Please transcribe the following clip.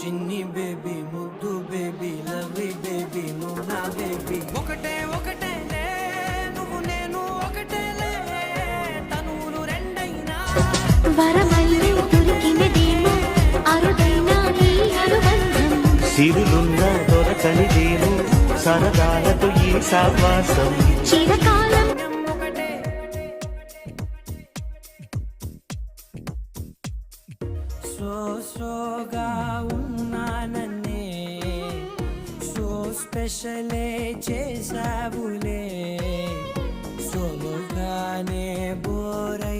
చిన్ని బేబీ ముద్దు baby lovely baby నువ్వు నా బేబీ ఒకటే ఒకటేలే నువ్వు నేను ఒకటేలే తనువులు రెండైనా వరమల్లే దొరికినదేమో అరుదైన ఈ అనుబంధం సిరులున్న దొరకనిదేమో సరదాలతో ఈ సావాసం చిరకాలం ఒకటే సోగా ఉన్నానన్నే సో స్పెషలే చేసావులే సోలోగానే బోరై